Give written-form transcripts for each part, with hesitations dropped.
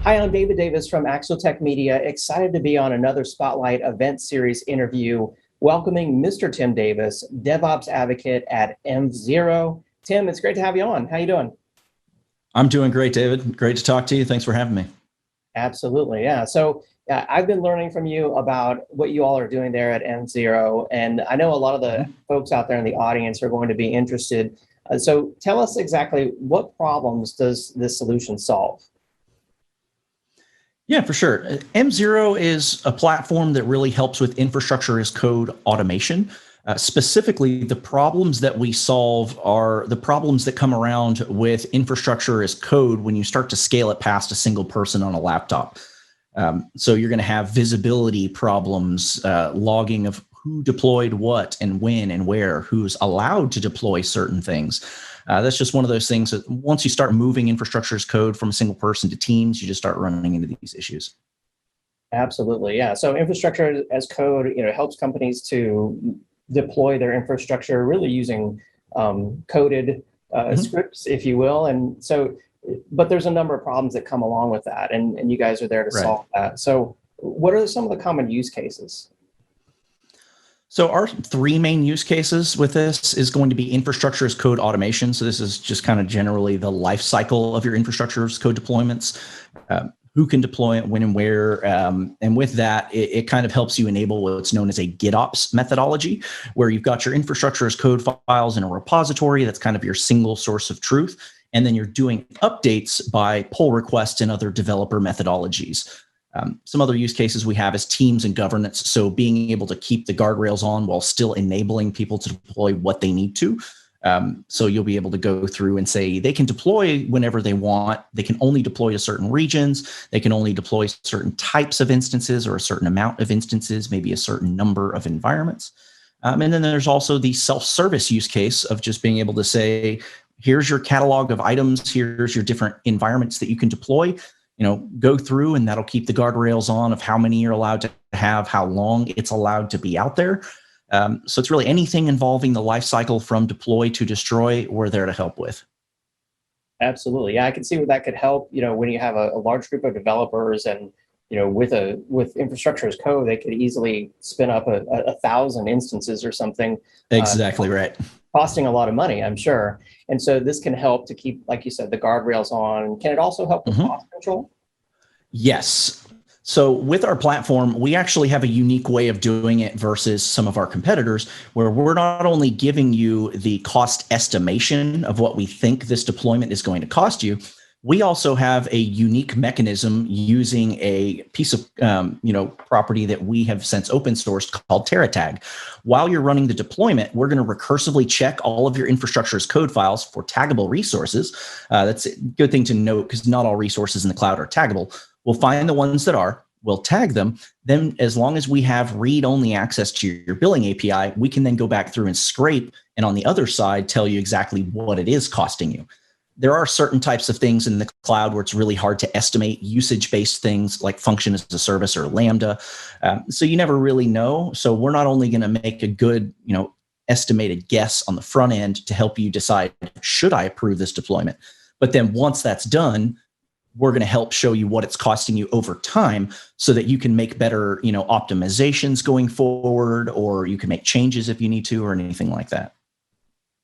Hi, I'm David Davis from ActualTech Media, excited to be on another Spotlight event series interview, welcoming Mr. Tim Davis, DevOps advocate at env0. Tim, it's great to have you on. How you doing? I'm doing great, David. Great to talk to you. Thanks for having me. Absolutely, yeah. So I've been learning from you about what you all are doing there at env0, and I know a lot of the folks out there in the audience are going to be interested. So tell us exactly what problems does this solution solve? Yeah, for sure. M0 is a platform that really helps with infrastructure as code automation. Specifically, the problems that we solve are the problems that come around with infrastructure as code when you start to scale it past a single person on a laptop. So you're going to have visibility problems, logging of who deployed what and when and where, who's allowed to deploy certain things. That's just one of those things that once you start moving infrastructure as code from a single person to teams, you just start running into these issues. Absolutely, yeah. So infrastructure as code, helps companies to deploy their infrastructure really using coded Mhm. scripts, if you will. And so, but there's a number of problems that come along with that, and you guys are there to Right. solve that. So, what are some of the common use cases? So our three main use cases with this is going to be infrastructure as code automation. So this is just kind of generally the life cycle of your infrastructure as code deployments. Who can deploy it, when and where. And with that, it kind of helps you enable what's known as a GitOps methodology, where you've got your infrastructure as code files in a repository. That's kind of your single source of truth. And then you're doing updates by pull requests and other developer methodologies. Some other use cases we have is teams and governance. So being able to keep the guardrails on while still enabling people to deploy what they need to. So you'll be able to go through and say they can deploy whenever they want. They can only deploy to certain regions. They can only deploy certain types of instances or a certain amount of instances, maybe a certain number of environments. And then there's also the self-service use case of just being able to say, here's your catalog of items. Here's your different environments that you can deploy. Go through, and that'll keep the guardrails on of how many you're allowed to have, how long it's allowed to be out there. So it's really anything involving the life cycle from deploy to destroy, we're there to help with. Absolutely, yeah. I can see where that could help. When you have a large group of developers, and with infrastructure as code, they could easily spin up a thousand instances or something. Uh, Exactly right. Costing a lot of money, I'm sure. And so this can help to keep, like you said, the guardrails on. Can it also help with Mhm. cost control? Yes. So with our platform, we actually have a unique way of doing it versus some of our competitors, where we're not only giving you the cost estimation of what we think this deployment is going to cost you, we also have a unique mechanism using a piece of property that we have since open sourced called TerraTag. While you're running the deployment, we're going to recursively check all of your infrastructure's code files for taggable resources. That's a good thing to note, because not all resources in the cloud are taggable. We'll find the ones that are, we'll tag them. Then as long as we have read-only access to your billing API, we can then go back through and scrape, and on the other side, tell you exactly what it is costing you. There are certain types of things in the cloud where it's really hard to estimate usage-based things like function as a service or Lambda. So you never really know. So we're not only going to make a good, estimated guess on the front end to help you decide, should I approve this deployment? But then once that's done, we're going to help show you what it's costing you over time, so that you can make better, optimizations going forward, or you can make changes if you need to, or anything like that.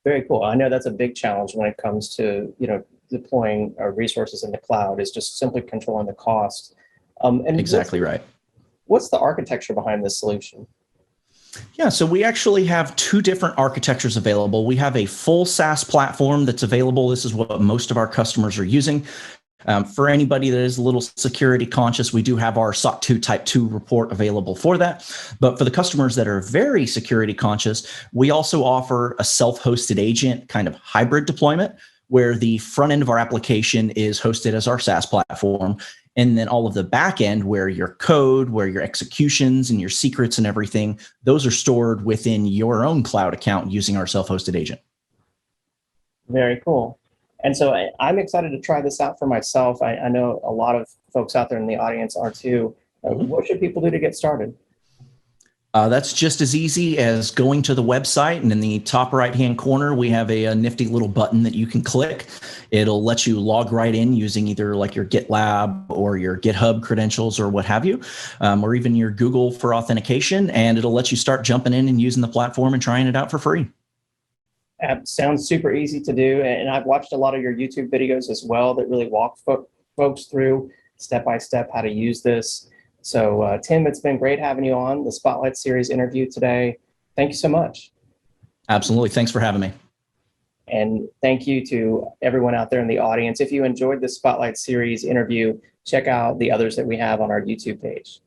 Very cool. I know that's a big challenge when it comes to deploying resources in the cloud, is just simply controlling the cost. And Exactly right. what's the architecture behind this solution? Yeah, so we actually have two different architectures available. We have a full SaaS platform that's available. This is what most of our customers are using. For anybody that is a little security conscious, we do have our SOC 2 Type 2 report available for that. But for the customers that are very security conscious, we also offer a self-hosted agent kind of hybrid deployment, where the front end of our application is hosted as our SaaS platform. And then all of the back end, where your code, where your executions and your secrets and everything, those are stored within your own cloud account using our self-hosted agent. Very cool. And so I'm excited to try this out for myself. I know a lot of folks out there in the audience are too. Mhm. What should people do to get started? That's just as easy as going to the website, and in the top right-hand corner, we have a nifty little button that you can click. It'll let you log right in using either like your GitLab or your GitHub credentials or what have you, or even your Google for authentication, and it'll let you start jumping in and using the platform and trying it out for free. That sounds super easy to do. And I've watched a lot of your YouTube videos as well that really walk folks through step-by-step how to use this. So Tim, it's been great having you on the Spotlight Series interview today. Thank you so much. Absolutely. Thanks for having me. And thank you to everyone out there in the audience. If you enjoyed the Spotlight Series interview, check out the others that we have on our YouTube page.